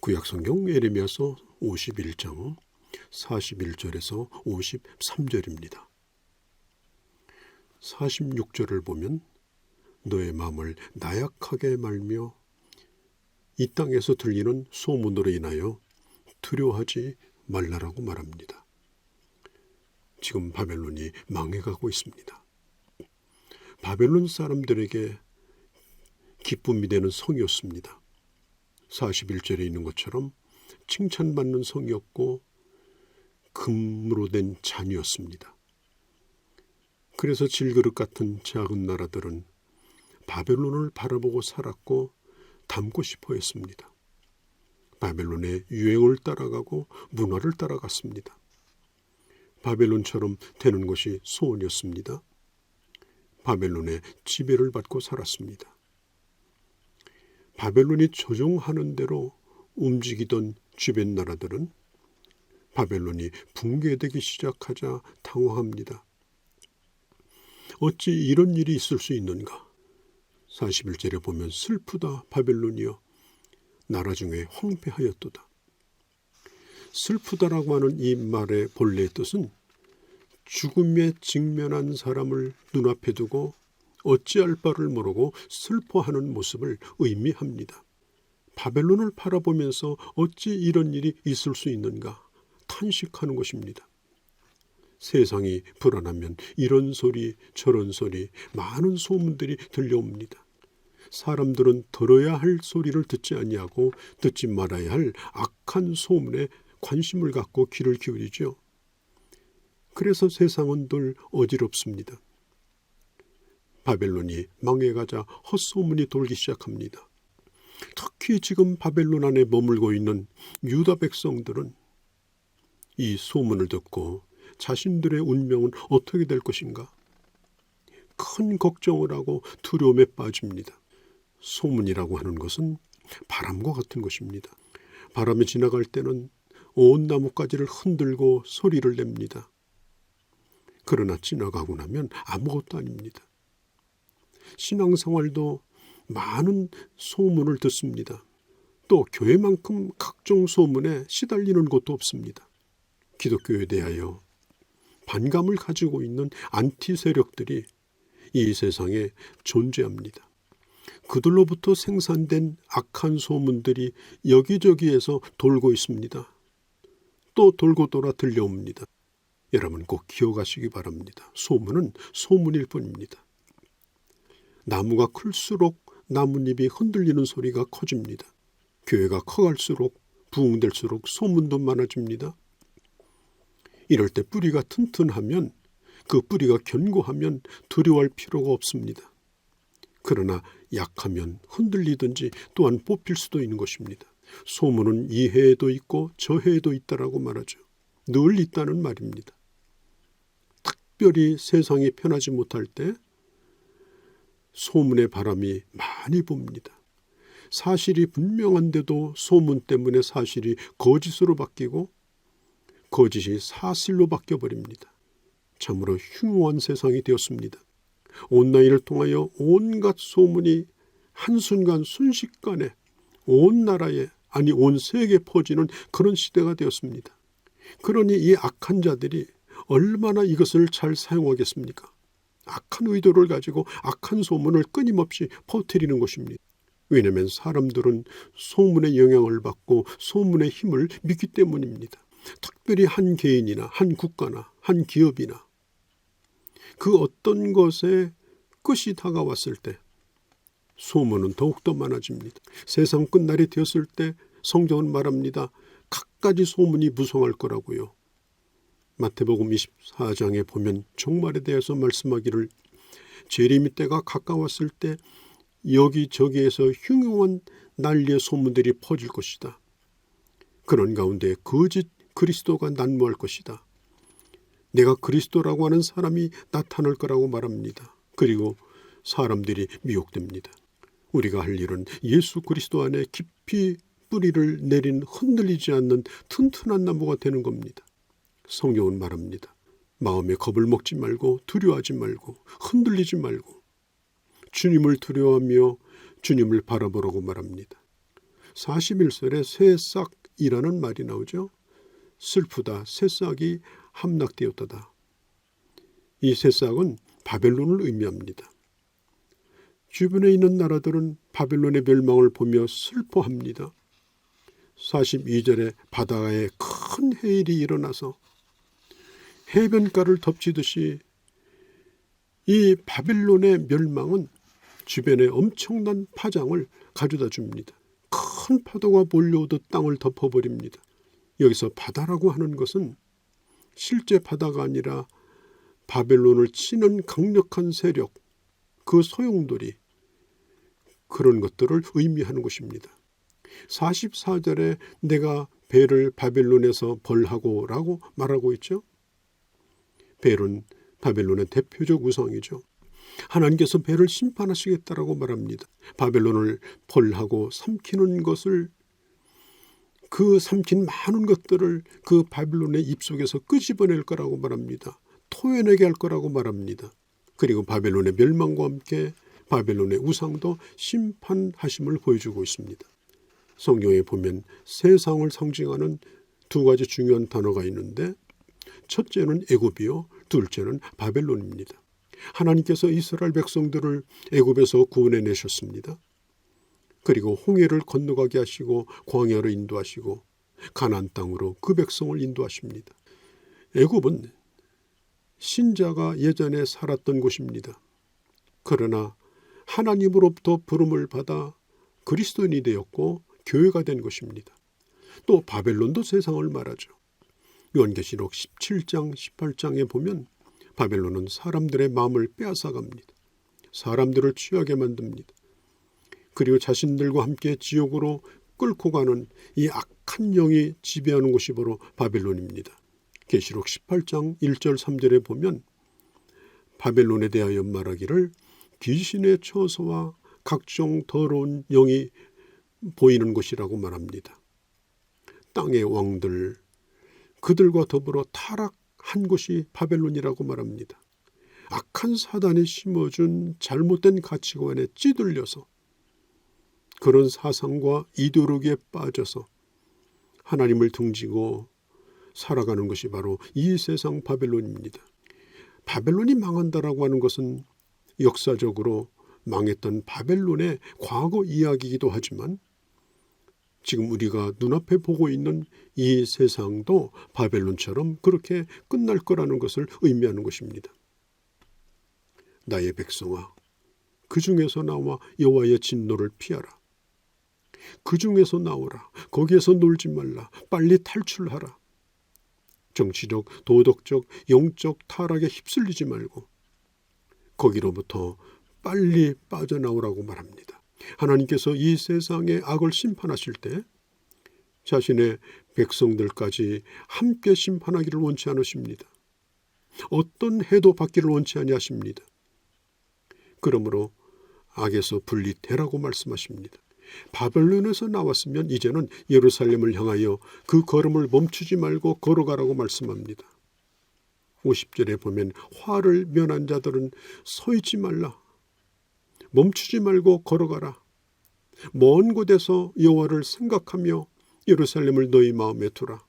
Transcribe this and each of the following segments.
구약성경 예레미야서 51장 41절에서 53절입니다. 46절을 보면 너의 마음을 나약하게 말며 이 땅에서 들리는 소문으로 인하여 두려워하지 말라라고 말합니다. 지금 바벨론이 망해가고 있습니다. 바벨론 사람들에게 기쁨이 되는 성이었습니다. 41절에 있는 것처럼 칭찬받는 성이었고 금으로 된 잔이었습니다. 그래서 질그릇 같은 작은 나라들은 바벨론을 바라보고 살았고 닮고 싶어 했습니다. 바벨론의 유행을 따라가고 문화를 따라갔습니다. 바벨론처럼 되는 것이 소원이었습니다. 바벨론의 지배를 받고 살았습니다. 바벨론이 조종하는 대로 움직이던 주변 나라들은 바벨론이 붕괴되기 시작하자 당황합니다. 어찌 이런 일이 있을 수 있는가? 41절에 보면 슬프다 바벨론이여 나라 중에 황폐하였도다. 슬프다라고 하는 이 말의 본래의 뜻은 죽음에 직면한 사람을 눈앞에 두고 어찌할 바를 모르고 슬퍼하는 모습을 의미합니다. 바벨론을 바라보면서 어찌 이런 일이 있을 수 있는가 탄식하는 것입니다. 세상이 불안하면 이런 소리 저런 소리 많은 소문들이 들려옵니다. 사람들은 들어야 할 소리를 듣지 아니하고 듣지 말아야 할 악한 소문에 관심을 갖고 귀를 기울이죠. 그래서 세상은 늘 어지럽습니다. 바벨론이 망해가자 헛소문이 돌기 시작합니다. 특히 지금 바벨론 안에 머물고 있는 유다 백성들은 이 소문을 듣고 자신들의 운명은 어떻게 될 것인가? 큰 걱정을 하고 두려움에 빠집니다. 소문이라고 하는 것은 바람과 같은 것입니다. 바람이 지나갈 때는 온 나뭇가지를 흔들고 소리를 냅니다. 그러나 지나가고 나면 아무것도 아닙니다. 신앙생활도 많은 소문을 듣습니다. 또 교회만큼 각종 소문에 시달리는 곳도 없습니다. 기독교에 대하여 반감을 가지고 있는 안티 세력들이 이 세상에 존재합니다. 그들로부터 생산된 악한 소문들이 여기저기에서 돌고 있습니다. 또 돌고 돌아 들려옵니다. 여러분 꼭 기억하시기 바랍니다. 소문은 소문일 뿐입니다. 나무가 클수록 나뭇잎이 흔들리는 소리가 커집니다. 교회가 커갈수록 부흥될수록 소문도 많아집니다. 이럴 때 뿌리가 튼튼하면 그 뿌리가 견고하면 두려워할 필요가 없습니다. 그러나 약하면 흔들리든지 또한 뽑힐 수도 있는 것입니다. 소문은 이 해에도 있고 저 해에도 있다라고 말하죠. 늘 있다는 말입니다. 특별히 세상이 편하지 못할 때 소문의 바람이 많이 붑니다. 사실이 분명한데도 소문 때문에 사실이 거짓으로 바뀌고 거짓이 사실로 바뀌어버립니다. 참으로 흉흉한 세상이 되었습니다. 온라인을 통하여 온갖 소문이 한순간 순식간에 온 나라에 아니 온 세계에 퍼지는 그런 시대가 되었습니다. 그러니 이 악한 자들이 얼마나 이것을 잘 사용하겠습니까? 악한 의도를 가지고 악한 소문을 끊임없이 퍼뜨리는 것입니다. 왜냐하면 사람들은 소문의 영향을 받고 소문의 힘을 믿기 때문입니다. 특별히 한 개인이나 한 국가나 한 기업이나 그 어떤 것에 끝이 다가왔을 때 소문은 더욱더 많아집니다. 세상 끝날이 되었을 때 성경은 말합니다. 갖가지 소문이 무성할 거라고요. 마태복음 24장에 보면 종말에 대해서 말씀하기를 재림의 때가 가까웠을 때 여기저기에서 흉흉한 난리의 소문들이 퍼질 것이다. 그런 가운데 거짓 그리스도가 난무할 것이다. 내가 그리스도라고 하는 사람이 나타날 거라고 말합니다. 그리고 사람들이 미혹됩니다. 우리가 할 일은 예수 그리스도 안에 깊이 뿌리를 내린 흔들리지 않는 튼튼한 나무가 되는 겁니다. 성경은 말합니다. 마음에 겁을 먹지 말고 두려워하지 말고 흔들리지 말고 주님을 두려워하며 주님을 바라보라고 말합니다. 41절에 새싹이라는 말이 나오죠. 슬프다, 새싹이 함락되었다. 이 새싹은 바벨론을 의미합니다. 주변에 있는 나라들은 바벨론의 멸망을 보며 슬퍼합니다. 42절에 바다에 큰 해일이 일어나서 해변가를 덮치듯이 이 바벨론의 멸망은 주변에 엄청난 파장을 가져다 줍니다. 큰 파도가 몰려오듯 땅을 덮어버립니다. 여기서 바다라고 하는 것은 실제 바다가 아니라 바벨론을 치는 강력한 세력, 그 소용돌이, 그런 것들을 의미하는 것입니다. 44절에 내가 벨을 바벨론에서 벌하고 라고 말하고 있죠. 벨은 바벨론의 대표적 우상이죠. 하나님께서 벨을 심판하시겠다라고 말합니다. 바벨론을 벌하고 삼키는 것을, 그 삼킨 많은 것들을 그 바벨론의 입속에서 끄집어낼 거라고 말합니다. 토해내게 할 거라고 말합니다. 그리고 바벨론의 멸망과 함께 바벨론의 우상도 심판하심을 보여주고 있습니다. 성경에 보면 세상을 상징하는 두 가지 중요한 단어가 있는데, 첫째는 애굽이요, 둘째는 바벨론입니다. 하나님께서 이스라엘 백성들을 애굽에서 구원해내셨습니다. 그리고 홍해를 건너가게 하시고 광야로 인도하시고 가나안 땅으로 그 백성을 인도하십니다. 애굽은 신자가 예전에 살았던 곳입니다. 그러나 하나님으로부터 부름을 받아 그리스도인이 되었고 교회가 된 것입니다. 또 바벨론도 세상을 말하죠. 요한계시록 17장 18장에 보면 바벨론은 사람들의 마음을 빼앗아갑니다. 사람들을 취하게 만듭니다. 그리고 자신들과 함께 지옥으로 끌고 가는 이 악한 영이 지배하는 곳이 바로 바벨론입니다. 계시록 18장 1절 3절에 보면 바벨론에 대하여 말하기를 귀신의 처소와 각종 더러운 영이 보이는 곳이라고 말합니다. 땅의 왕들, 그들과 더불어 타락한 곳이 바벨론이라고 말합니다. 악한 사단이 심어준 잘못된 가치관에 찌들려서 그런 사상과 이데올로기에 빠져서 하나님을 등지고 살아가는 것이 바로 이 세상 바벨론입니다. 바벨론이 망한다라고 하는 것은 역사적으로 망했던 바벨론의 과거 이야기이기도 하지만 지금 우리가 눈앞에 보고 있는 이 세상도 바벨론처럼 그렇게 끝날 거라는 것을 의미하는 것입니다. 나의 백성아, 그 중에서 나와 여호와의 진노를 피하라. 그 중에서 나오라. 거기에서 놀지 말라. 빨리 탈출하라. 정치적, 도덕적, 영적 타락에 휩쓸리지 말고 거기로부터 빨리 빠져나오라고 말합니다. 하나님께서 이 세상의 악을 심판하실 때 자신의 백성들까지 함께 심판하기를 원치 않으십니다. 어떤 해도 받기를 원치 아니하십니다. 그러므로 악에서 분리되라고 말씀하십니다. 바벨론에서 나왔으면 이제는 예루살렘을 향하여 그 걸음을 멈추지 말고 걸어가라고 말씀합니다. 50절에 보면 화를 면한 자들은 서 있지 말라. 멈추지 말고 걸어가라. 먼 곳에서 여호와를 생각하며 예루살렘을 너희 마음에 두라.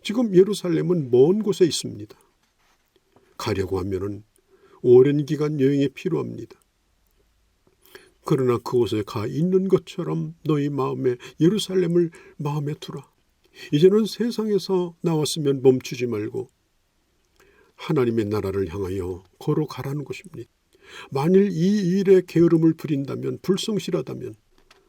지금 예루살렘은 먼 곳에 있습니다. 가려고 하면은 오랜 기간 여행이 필요합니다. 그러나 그곳에 가 있는 것처럼 너희 마음에 예루살렘을 마음에 두라. 이제는 세상에서 나왔으면 멈추지 말고 하나님의 나라를 향하여 걸어가라는 것입니다. 만일 이 일에 게으름을 부린다면, 불성실하다면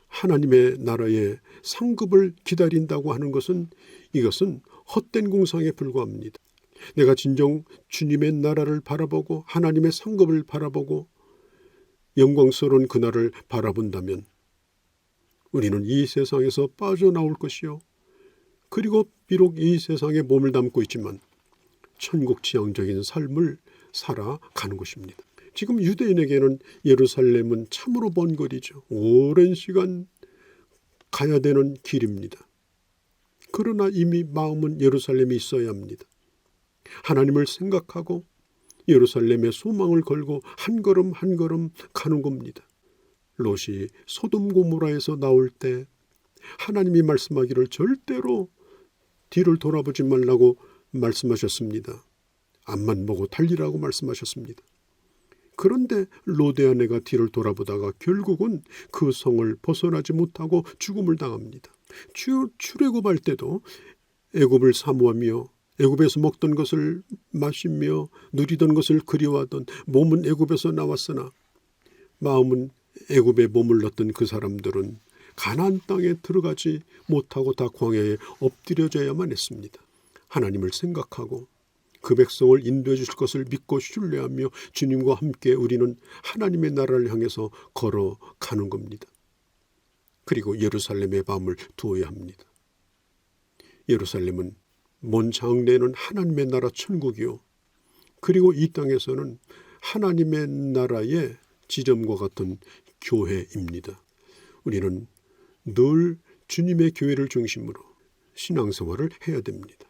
하나님의 나라의 상급을 기다린다고 하는 것은 이것은 헛된 공상에 불과합니다. 내가 진정 주님의 나라를 바라보고 하나님의 상급을 바라보고 영광스러운 그날을 바라본다면 우리는 이 세상에서 빠져나올 것이요. 그리고 비록 이 세상에 몸을 담고 있지만 천국 지향적인 삶을 살아가는 것입니다. 지금 유대인에게는 예루살렘은 참으로 먼 거리죠. 오랜 시간 가야 되는 길입니다. 그러나 이미 마음은 예루살렘에 있어야 합니다. 하나님을 생각하고 예루살렘에 소망을 걸고 한 걸음 한 걸음 가는 겁니다. 롯이 소돔 고모라에서 나올 때 하나님이 말씀하기를 절대로 뒤를 돌아보지 말라고 말씀하셨습니다. 앞만 보고 달리라고 말씀하셨습니다. 그런데 롯의 아내가 뒤를 돌아보다가 결국은 그 성을 벗어나지 못하고 죽음을 당합니다. 출애굽할 때도 애굽을 사모하며 애굽에서 먹던 것을 마시며 누리던 것을 그리워하던 몸은 애굽에서 나왔으나 마음은 애굽에 머물렀던 그 사람들은 가나안 땅에 들어가지 못하고 다 광야에 엎드려져야만 했습니다. 하나님을 생각하고 그 백성을 인도해 주실 것을 믿고 신뢰하며 주님과 함께 우리는 하나님의 나라를 향해서 걸어가는 겁니다. 그리고 예루살렘의 밤을 두어야 합니다. 예루살렘은 먼 장래에는 하나님의 나라 천국이요, 그리고 이 땅에서는 하나님의 나라의 지점과 같은 교회입니다. 우리는 늘 주님의 교회를 중심으로 신앙생활을 해야 됩니다.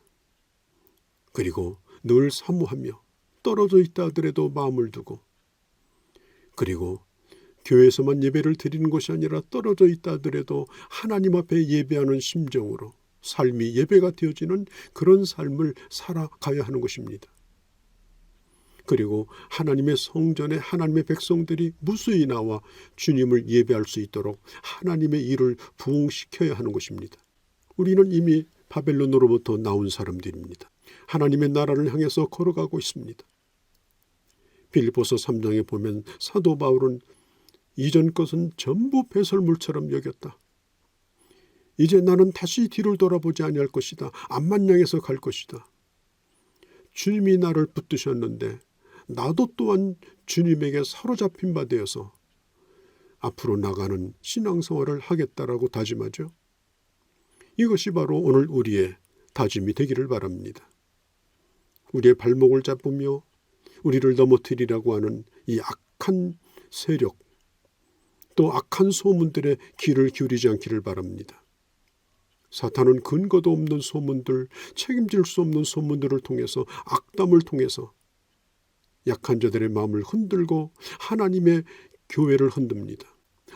그리고 늘 사모하며 떨어져 있다 하더라도 마음을 두고, 그리고 교회에서만 예배를 드리는 것이 아니라 떨어져 있다 하더라도 하나님 앞에 예배하는 심정으로 삶이 예배가 되어지는 그런 삶을 살아가야 하는 것입니다. 그리고 하나님의 성전에 하나님의 백성들이 무수히 나와 주님을 예배할 수 있도록 하나님의 일을 부흥시켜야 하는 것입니다. 우리는 이미 바벨론으로부터 나온 사람들입니다. 하나님의 나라를 향해서 걸어가고 있습니다. 빌립보서 3장에 보면 사도 바울은 이전 것은 전부 배설물처럼 여겼다. 이제 나는 다시 뒤를 돌아보지 아니할 것이다. 앞만 향해서 갈 것이다. 주님이 나를 붙드셨는데 나도 또한 주님에게 사로잡힌 바 되어서 앞으로 나가는 신앙생활을 하겠다라고 다짐하죠. 이것이 바로 오늘 우리의 다짐이 되기를 바랍니다. 우리의 발목을 잡으며 우리를 넘어뜨리라고 하는 이 악한 세력, 또 악한 소문들의 귀를 기울이지 않기를 바랍니다. 사탄은 근거도 없는 소문들, 책임질 수 없는 소문들을 통해서, 악담을 통해서 약한 자들의 마음을 흔들고 하나님의 교회를 흔듭니다.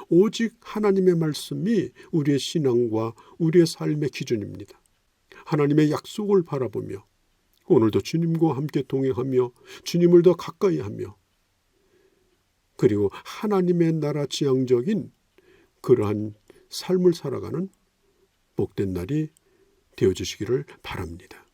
오직 하나님의 말씀이 우리의 신앙과 우리의 삶의 기준입니다. 하나님의 약속을 바라보며 오늘도 주님과 함께 동행하며 주님을 더 가까이 하며, 그리고 하나님의 나라 지향적인 그러한 삶을 살아가는 복된 날이 되어주시기를 바랍니다.